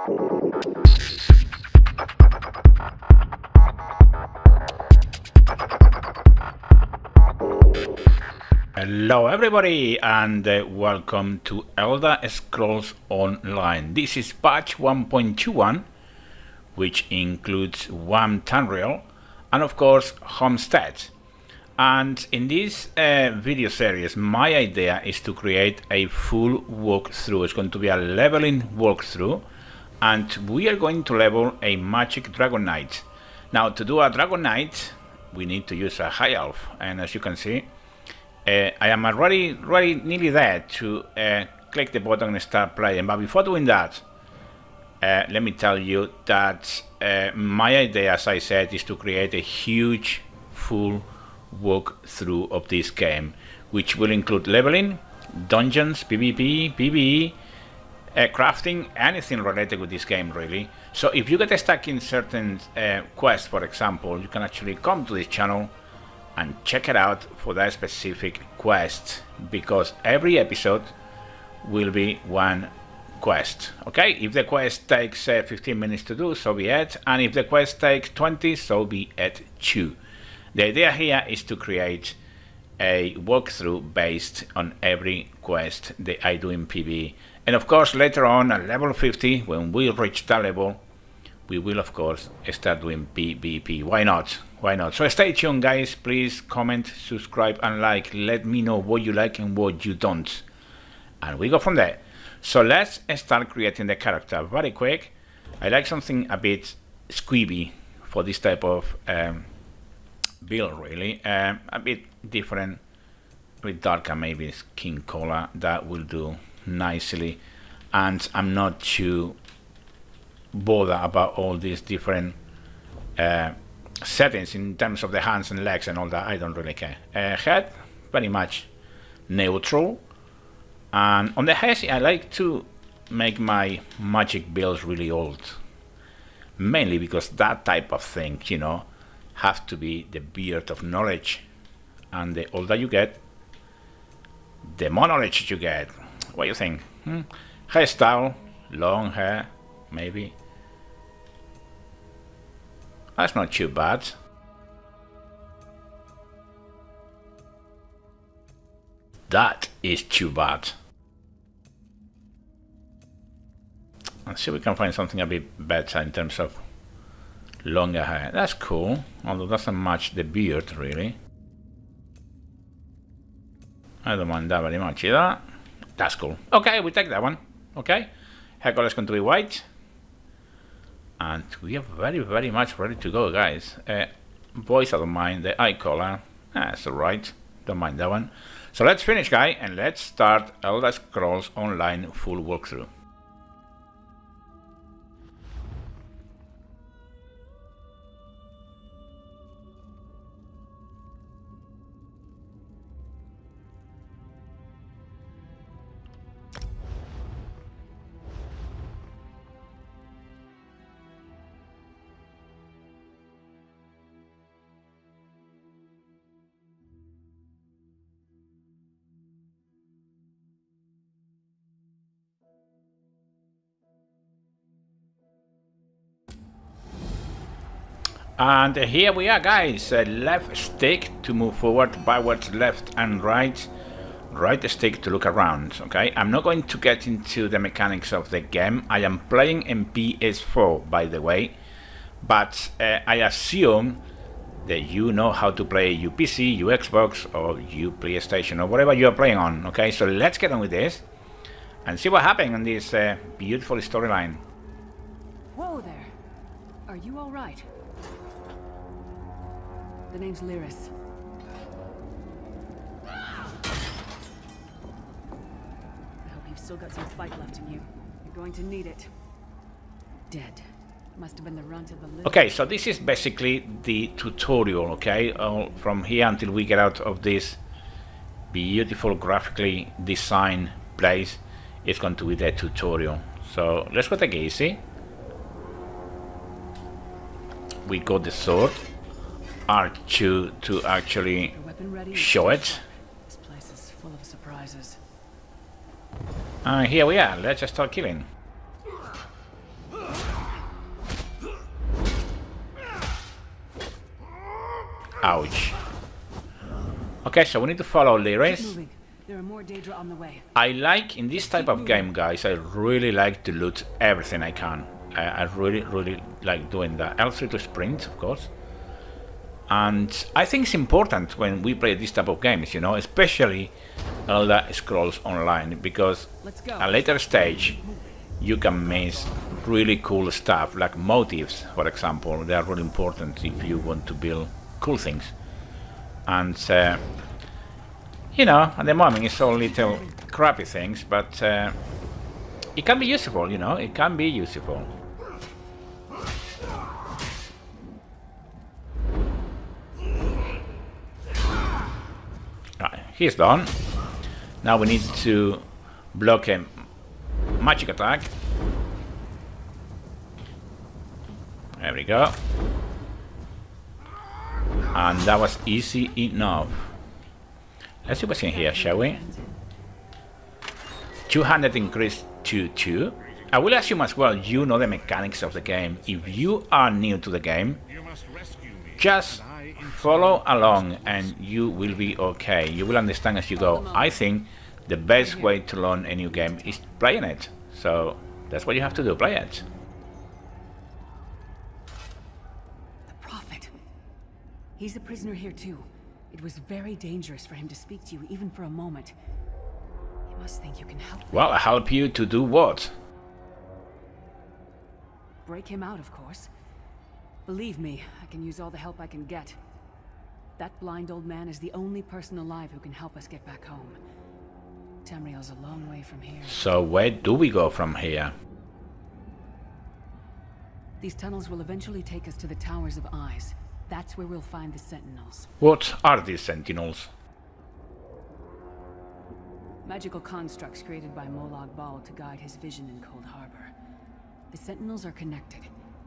Hello everybody and welcome to Elder Scrolls Online. This is patch 1.21, which includes One Tameriel and of course Homestead. And in this video series, my idea is to create a full walkthrough. It's going to be a leveling walkthrough, and we are going to level a magic dragon knight. Now, to do a dragon knight, we need to use a high elf, and as you can see, I am already nearly there to click the button and start playing. But before doing that, let me tell you that my idea, as I said, is to create a huge full walkthrough of this game, which will include leveling, dungeons, PvP, PvE, crafting, anything related with this game really. So if you get stuck in certain quests, for example, you can actually come to this channel and check it out for that specific quest, because every episode will be one quest. Okay, if the quest takes 15 minutes to do, so be it, and if the quest takes 20, so be it too. The idea here is to create a walkthrough based on every quest that I do in PvE, and of course later on at level 50, when we reach that level, we will of course start doing PvP. Why not? Why not? So stay tuned guys, please comment, subscribe and like. Let me know what you like and what you don't, and we go from there. So let's start creating the character very quick. I like something a bit squibby for this type of build really, a bit different, a bit darker, maybe skin color. That will do nicely, and I'm not too bother about all these different settings in terms of the hands and legs and all that. I don't really care. Head, very much neutral, and on the head I like to make my magic builds really old, mainly because that type of thing, you know, have to be the beard of knowledge, and the older you get, the more knowledge you get. What do you think? Hairstyle, long hair, maybe. That's not too bad. That is too bad. Let's see if we can find something a bit better in terms of longer hair. That's cool, although doesn't match the beard really. I don't mind that very much either. That's cool. Okay, we take that one. Okay, hair color is going to be white. And we are very much ready to go, guys. Voice, I don't mind. The eye color, that's alright. Don't mind that one. So let's finish, guys, and let's start Elder Scrolls Online full walkthrough. And here we are, guys. Left stick to move forward, backwards, left and right. Right stick to look around. Okay, I'm not going to get into the mechanics of the game. I am playing in PS4, by the way, but I assume that you know how to play your PC, your Xbox, or your PlayStation, or whatever you are playing on. Okay, so let's get on with this and see what happened in this beautiful storyline. Whoa there! Are you all right? The name's Lyris. I hope you've still got some fight left in you. You're going to need it. Dead. Must have been the runt of the litter. Okay, so this is basically the tutorial, okay? From here until we get out of this beautiful graphically designed place, it's going to be the tutorial. So let's go take it easy. We got the sword. R2 to actually show it. This place is full of surprises. Here we are. Let's just start killing. Ouch. Okay, so we need to follow Lyris. There are more Daedra on the way. I like, in this type of game, guys, I really like to loot everything I can. I really like doing that. L3 to sprint, of course. And I think it's important when we play this type of games, you know, especially Elder Scrolls Online, because at a later stage you can miss really cool stuff, like motives, for example. They are really important if you want to build cool things. And you know, at the moment it's all little crappy things, but it can be useful, you know, it can be useful. Right, he's done. Now we need to block a magic attack. There we go. And that was easy enough. Let's see what's in here, shall we? 200 increase to 2. I will assume as well you know the mechanics of the game. If you are new to the game, just follow along and you will be okay. You will understand as you go. I think the best way to learn a new game is playing it. So that's what you have to do, play it. The Prophet. He's a prisoner here too. It was very dangerous for him to speak to you even for a moment. You must think you can help me. Well, help you to do what? Break him out, of course. Believe me, I can use all the help I can get. That blind old man is the only person alive who can help us get back home. Tamriel's a long way from here. So where do we go from here? These tunnels will eventually take us to the Towers of Eyes. That's where we'll find the Sentinels. What are these Sentinels? Magical constructs created by Molag Bal to guide his vision in Cold Harbor. The Sentinels are connected.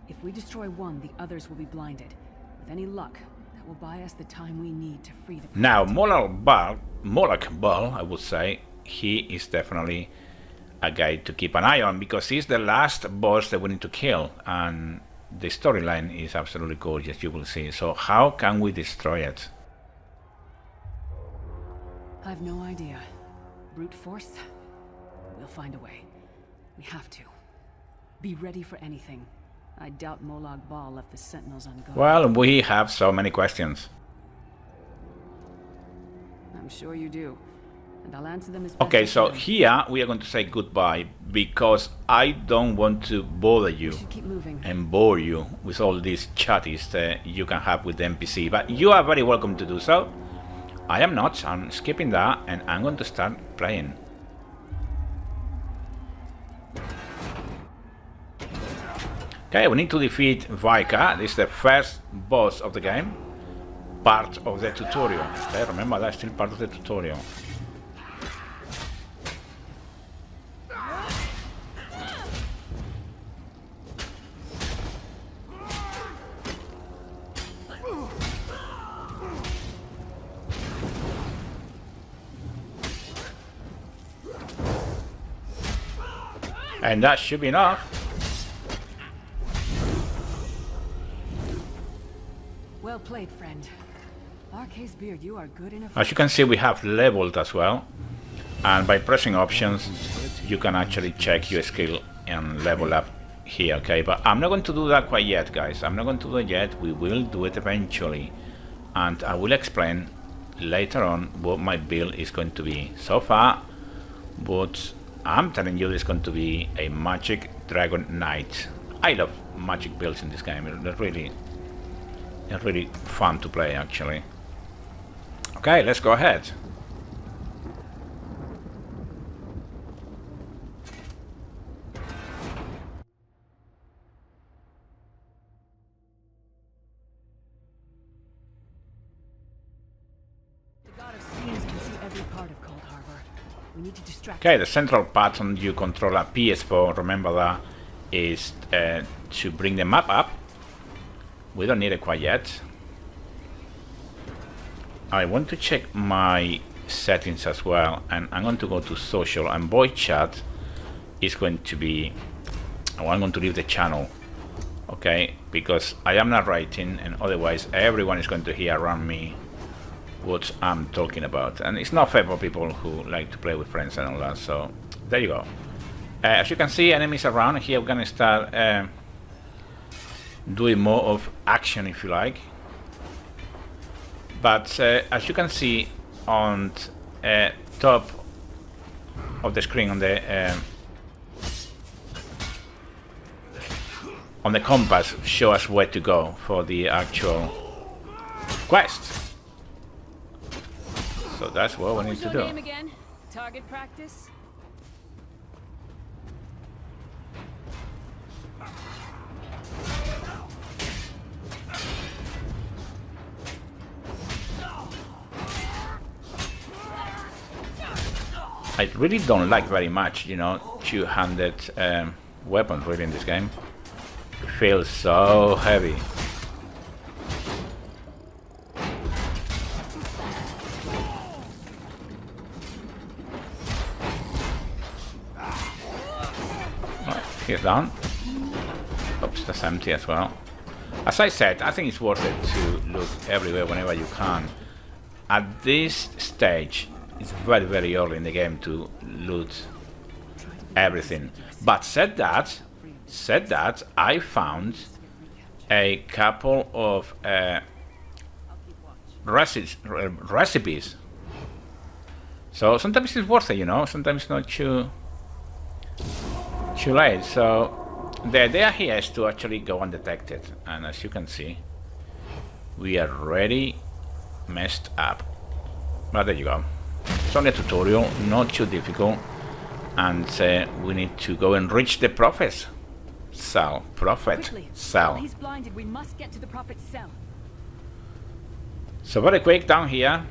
If we destroy one, the others will be blinded. With any luck, that will buy us the time we need to free the... Now, Molag Bal, I would say, he is definitely a guy to keep an eye on, because he's the last boss that we need to kill, and the storyline is absolutely gorgeous, you will see. So how can we destroy it? I've no idea. Brute force? We'll find a way. We have to. Be ready for anything. I doubt Molag Bal left the Sentinels on guard. Well, we have so many questions. I'm sure you do. And I'll answer them as best Okay, I so can. here we are going to say goodbye, because I don't want to bother you We should keep moving. and bore you with all these chatties that you can have with the NPC, but you are very welcome to do so. I am not, I'm skipping that, and I'm going to start playing. Okay, we need to defeat Vaika. This is the first boss of the game, part of the tutorial. Okay, remember that's still part of the tutorial. And that should be enough. Well played, friend. Arcase Beard, you are good enough. As you can see, we have leveled as well. And by pressing options, you can actually check your skill and level up here, okay? But I'm not going to do that quite yet, guys. I'm not going to do it yet. We will do it eventually. And I will explain later on what my build is going to be. So far, what I'm telling you is going to be a Magic Dragon Knight. I love magic builds in this game. They're really fun to play, actually. Okay, let's go ahead. The God of Schemes can see every part of Cold Harbor. We need to distract Okay, the central pattern you control a PS4, remember that, is to bring the map up. We don't need it quite yet. I want to check my settings as well, and I'm going to go to social, and voice chat is going to be... Oh, I'm going to leave the channel okay, because I am narrating, and otherwise everyone is going to hear around me what I'm talking about, and it's not fair for people who like to play with friends and all that. So there you go. As you can see, enemies around here. We're gonna start doing more of action, if you like. But as you can see on top of the screen, on the compass, show us where to go for the actual quest. So that's what we need to do. Name again? Target practice? I really don't like very much, you know, two-handed weapons really in this game. It feels so heavy. Right, he's down. Oops, that's empty as well. As I said, I think it's worth it to look everywhere whenever you can. At this stage, it's very, very early in the game to loot everything. But said that, I found a couple of recipes. So sometimes it's worth it, you know. Sometimes not too late. So the idea here is to actually go undetected, and as you can see, we are already messed up. But there you go. It's only a tutorial, not too difficult, and we need to go and reach the prophet's cell. Cell. He's blinded. We must get to the prophet's cell. So very quick down here.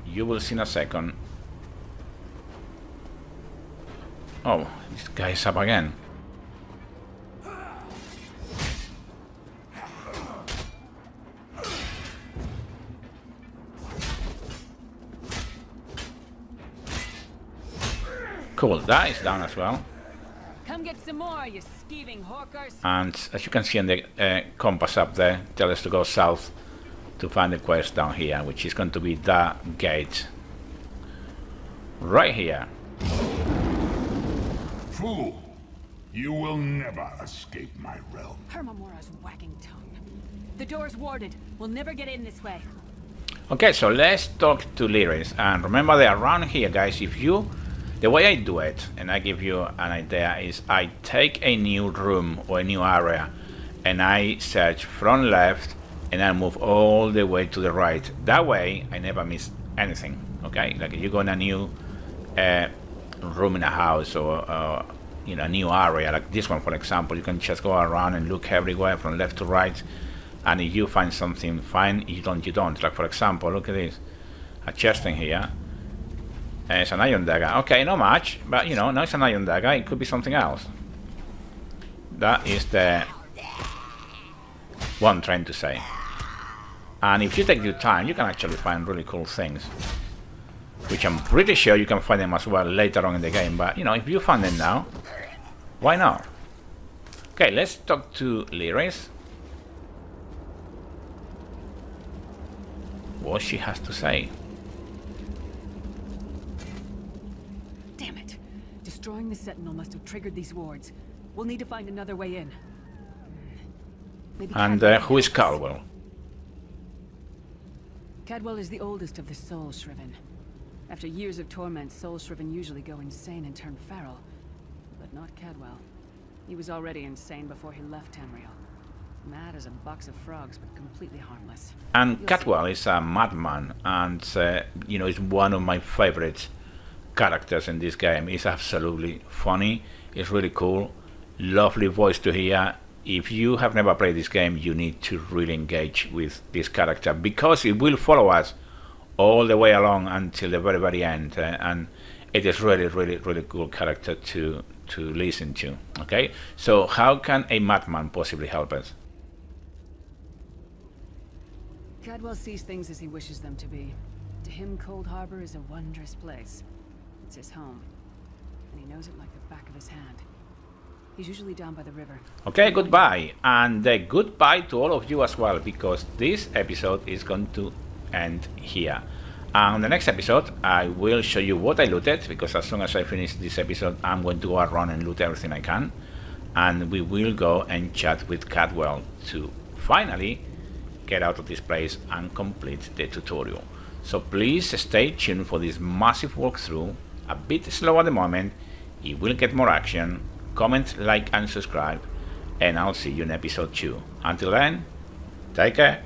You will see in a second. Oh, this guy's up again. Cool, that is down as well. Come get some more, you skeeving hawkers. And as you can see on the compass up there, tell us to go south to find the quest down here, which is going to be that gate right here. Fool! You will never escape my realm. Hermamora's wagging tongue. The door's warded. We'll never get in this way. Okay, so let's talk to Lyris. And remember that around here, guys, the way I do it, and I give you an idea, is I take a new room or a new area and I search from left and I move all the way to the right. That way I never miss anything, okay? Like if you go in a new room in a house or you know, a new area like this one, for example, you can just go around and look everywhere from left to right, and if you find something, fine. If you don't, you don't. Like for example, look at this, a chest in here. It's an iron dagger. Okay, not much, but you know, now it's an iron dagger. It could be something else. That is the what I'm trying to say. And if you take your time, you can actually find really cool things, which I'm pretty sure you can find them as well later on in the game. But you know, if you find them now, why not? Okay, let's talk to Lyris. What she has to say. Destroying the Sentinel must have triggered these wards. We'll need to find another way in. Maybe and who is Caldwell? Cadwell is the oldest of the Soul Shriven. After years of torment, Soul Shriven usually go insane and turn feral. But not Cadwell. He was already insane before he left Tameriel. Mad as a box of frogs, but completely harmless. And Cadwell is a madman, and you know, is one of my favorite characters in this game. Is absolutely funny. It's really cool. Lovely voice to hear. If you have never played this game, you need to really engage with this character, because it will follow us all the way along until the very, very end, and it is really, really, really cool character to listen to. Okay, so how can a madman possibly help us? Cadwell sees things as he wishes them to be. To him, Cold Harbor is a wondrous place. It's his home, and he knows it like the back of his hand. He's usually down by the river. Okay, goodbye. And goodbye to all of you as well, because this episode is going to end here. And the next episode, I will show you what I looted, because as soon as I finish this episode, I'm going to go around and loot everything I can. And we will go and chat with Cadwell to finally get out of this place and complete the tutorial. So please stay tuned for this massive walkthrough. A bit slow at the moment. It will get more action. Comment, like and subscribe, and I'll see you in episode 2. Until then, take care.